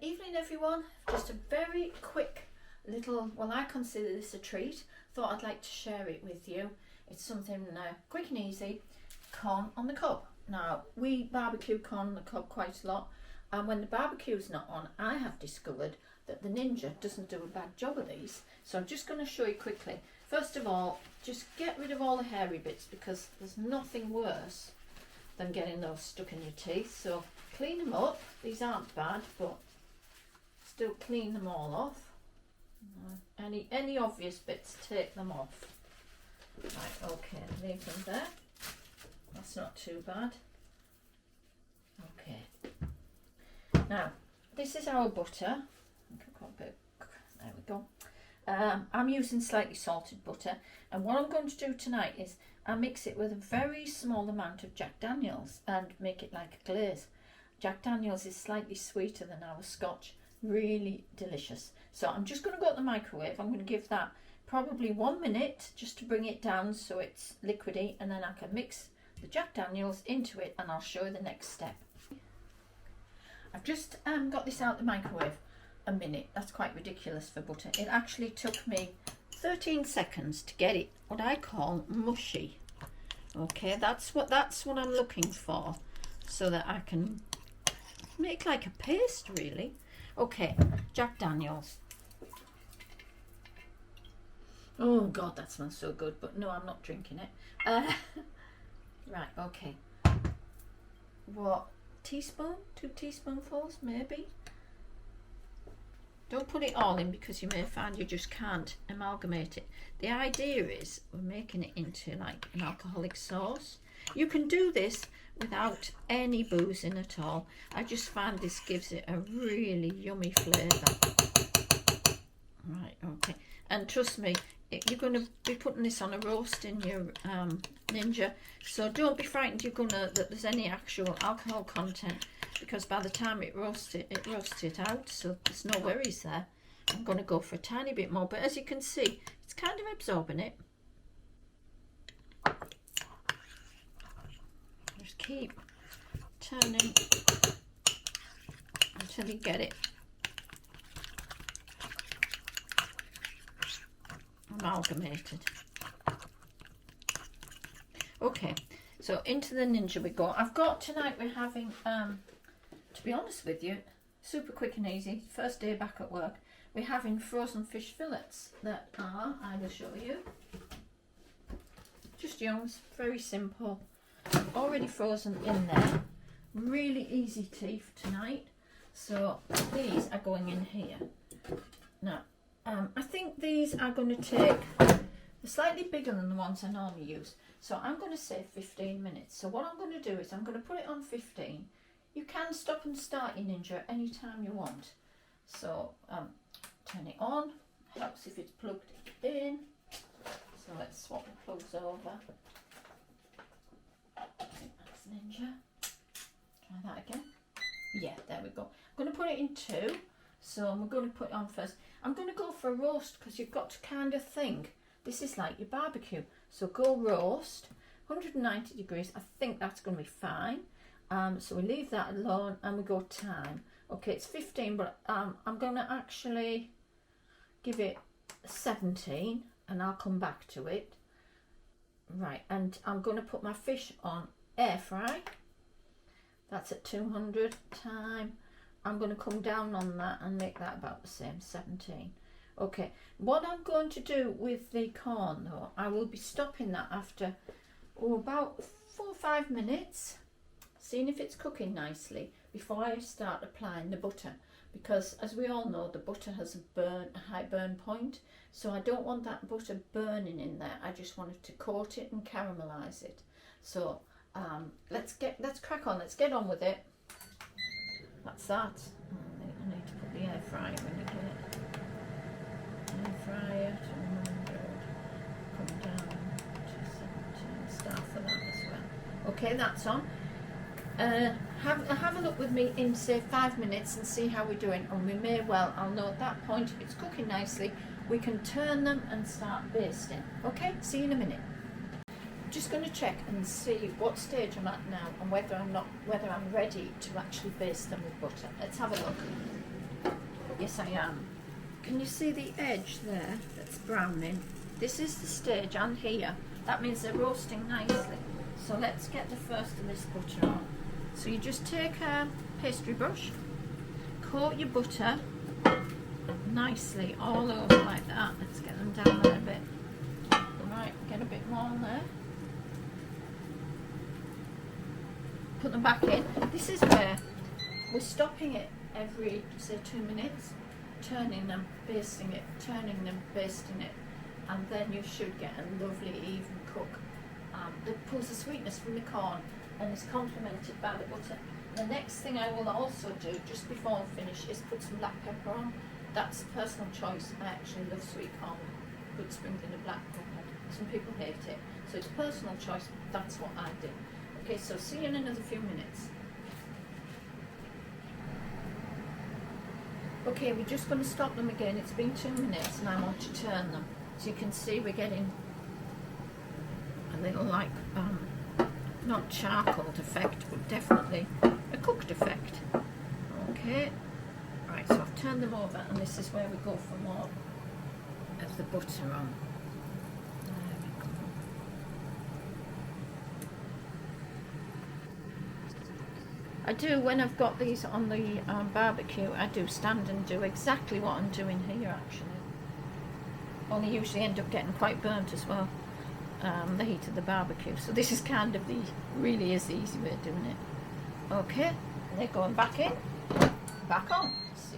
Evening everyone, just a very quick little, well, I consider this a treat. Thought I'd like to share it with you. It's something quick and easy, corn on the cob. Now, we barbecue corn on the cob quite a lot, and when the barbecue's not on, I have discovered that the Ninja doesn't do a bad job of these. So I'm just going to show you quickly. First of all, just get rid of all the hairy bits, because there's nothing worse than getting those stuck in your teeth. So clean them up. These aren't bad, but still clean them all off. Any obvious bits, take them off. Right, okay, leave them there. That's not too bad. Okay. Now, this is our butter. There we go. I'm using slightly salted butter, and what I'm going to do tonight is I mix it with a very small amount of Jack Daniels and make it like a glaze. Jack Daniels is slightly sweeter than our Scotch, really delicious. So I'm just going to go to the microwave. I'm going to give that probably 1 minute just to bring it down so it's liquidy, and then I can mix the Jack Daniels into it and I'll show you the next step. I've just got this out the microwave a minute. That's quite ridiculous for butter. It actually took me 13 seconds to get it what I call mushy. Okay, that's what I'm looking for, so that I can make like a paste really. Okay, Jack Daniels. Oh God, that smells so good, but no, I'm not drinking it. Right, okay. What, teaspoon? 2 teaspoonfuls maybe? Don't put it all in, because you may find you just can't amalgamate it. The idea is we're making it into like an alcoholic sauce. You can do this without any booze in at all. I just find this gives it a really yummy flavour. Right, okay. And trust me, you're going to be putting this on a roast in your Ninja, so don't be frightened that there's any actual alcohol content, because by the time it roasts it out, so there's no worries there. I'm going to go for a tiny bit more, but as you can see, it's kind of absorbing it. Just keep turning until you get it amalgamated. Okay, so into the Ninja we go. I've got tonight, we're having to be honest with you, super quick and easy, first day back at work, we're having frozen fish fillets that are, I will show you, just yours, very simple, already frozen in there, really easy tea for tonight. So these are going in here. Now I think these are going to take, they're slightly bigger than the ones I normally use, so I'm going to say 15 minutes. So what I'm going to do is I'm going to put it on 15. You can stop and start your Ninja anytime you want. So turn it on, helps if it's plugged in. So let's swap the plugs over. That's Ninja. Try that again. Yeah, there we go. I'm going to put it in 2. So we're going to put it on first. I'm going to go for a roast, because you've got to kind of think this is like your barbecue. So go roast, 190 degrees. I think that's going to be fine. So we leave that alone and we go time. Okay, it's 15, but I'm going to actually give it 17 and I'll come back to it. Right, and I'm going to put my fish on air fry. That's at 200 time. I'm going to come down on that and make that about the same, 17. Okay, what I'm going to do with the corn though, I will be stopping that after about 4 or 5 minutes, seeing if it's cooking nicely before I start applying the butter, because as we all know, the butter has a high burn point, so I don't want that butter burning in there. I just wanted to coat it and caramelize it. So let's crack on, let's get on with it. That's that. I need to put the air fryer when you get it. Air fryer, 200, come down to 17, start for that as well. Okay, that's on. Have a look with me in say 5 minutes and see how we're doing, and we may well, I'll know at that point if it's cooking nicely, we can turn them and start basting. Okay, see you in a minute. just going to check and see what stage I'm at now and whether I'm ready to actually baste them with butter. Let's have a look. Yes, I am. Can you see the edge there that's browning? This is the stage on here. That means they're roasting nicely. So let's get the first of this butter on. So you just take a pastry brush, coat your butter nicely all over like that. Let's get them down there a bit. Right, get a bit more on there. Put them back in. This is where we're stopping it every, say, 2 minutes, turning them, basting it, turning them, basting it, and then you should get a lovely even cook that pulls the sweetness from the corn and is complemented by the butter. The next thing I will also do just before I finish is put some black pepper on. That's personal choice. I actually love sweet corn with sprinkling of black pepper. Some people hate it, so it's personal choice. That's what I do. Okay, so see you in another few minutes. Okay, we're just going to stop them again. It's been 2 minutes and I want to turn them. So you can see we're getting a little like, not charcoaled effect, but definitely a cooked effect. Okay, right, so I've turned them over and this is where we go for more of the butter on. There we go. I do, when I've got these on the barbecue, I do stand and do exactly what I'm doing here actually. Only usually end up getting quite burnt as well, the heat of the barbecue. So this is kind of the, really is the easy way of doing it. Okay, they're going back in, back on.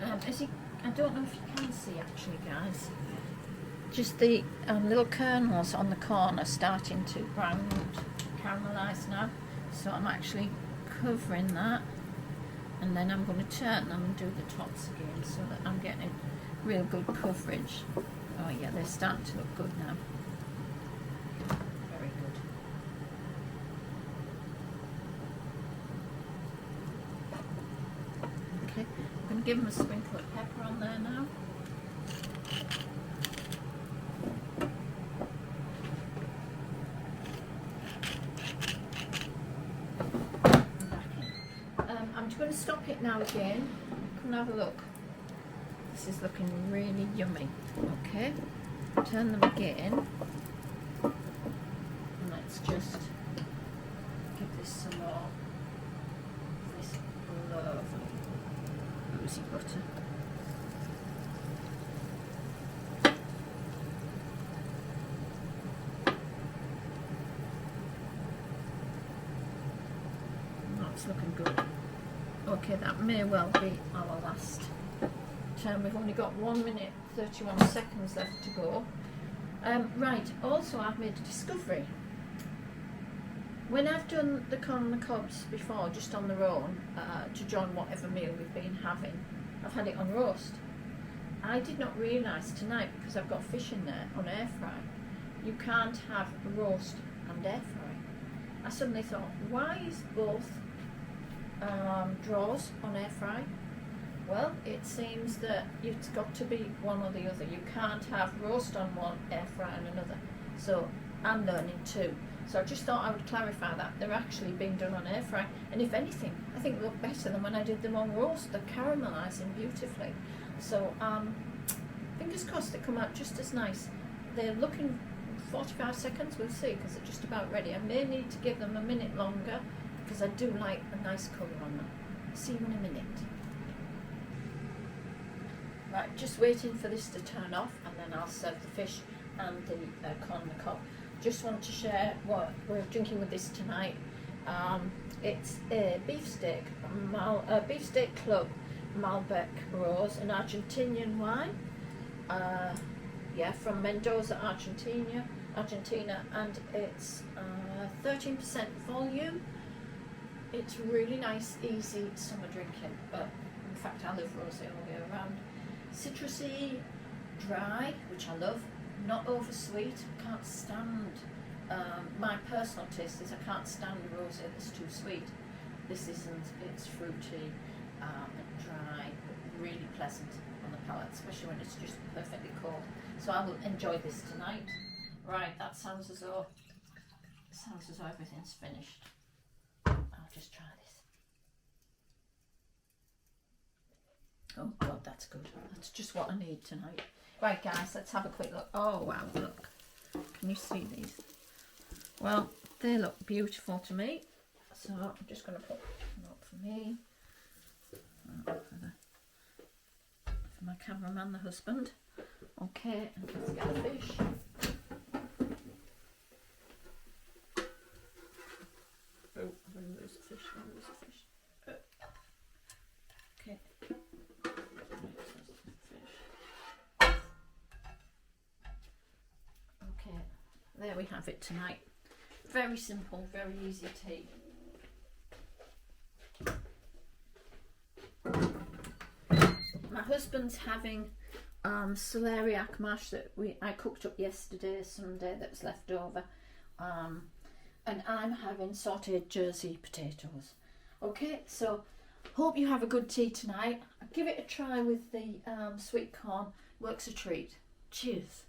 I don't know if you can see actually guys, just the little kernels on the corn are starting to brown and caramelise now. So I'm actually covering that and then I'm going to turn them and do the tops again so that I'm getting real good coverage. Oh yeah, they're starting to look good now. Very good. Okay, I'm going to give them a sprinkle of pepper on there now. I'm just going to stop it now again. Come and have a look. This is looking really yummy. Okay, turn them again. And let's just give this some more of this lovely oozy butter. That's looking good. Okay, that may well be our last turn. We've only got 1 minute 31 seconds left to go. Right, also I've made a discovery. When I've done the corn on the cobs before, just on their own, to join whatever meal we've been having, I've had it on roast. I did not realise tonight, because I've got fish in there on air fry, you can't have roast and air fry. I suddenly thought, why is both drawers on air fry? Well, it seems that it's got to be one or the other. You can't have roast on one, air fry on another. So I'm learning too. So I just thought I would clarify that. They're actually being done on air fry. And if anything, I think they look better than when I did them on roast. They're caramelising beautifully. So fingers crossed they come out just as nice. They're looking 45 seconds, we'll see, because they're just about ready. I may need to give them a minute longer because I do like a nice colour on them. See you in a minute. Right, just waiting for this to turn off and then I'll serve the fish and the corn on the cob. Just want to share what we're drinking with this tonight. It's a beefsteak club Malbec Rose, an Argentinian wine. Yeah, from Mendoza, Argentina, and it's 13% volume. It's really nice, easy summer drinking, but in fact I love rosé all year round. Citrusy, dry, which I love, not over sweet. I can't stand, my personal taste is I can't stand rosé that's too sweet. This isn't, it's fruity and dry, but really pleasant on the palate, especially when it's just perfectly cold. So I will enjoy this tonight. Right, that sounds as though Sounds as though everything's finished. I'll just try this. Oh God, that's good. That's just what I need tonight. Right guys, let's have a quick look. Oh wow, look. Can you see these? Well, they look beautiful to me. So I'm just going to put one up for me. For my cameraman, the husband. Okay, and let's get the fish. Oh, I'm going to lose the fish. Okay. Okay, there we have it tonight. Very simple, very easy tea. My husband's having celeriac mash that I cooked up yesterday, Sunday, that was left over. And I'm having sautéed Jersey potatoes. Okay, so hope you have a good tea tonight. Give it a try with the sweet corn. Works a treat. Cheers.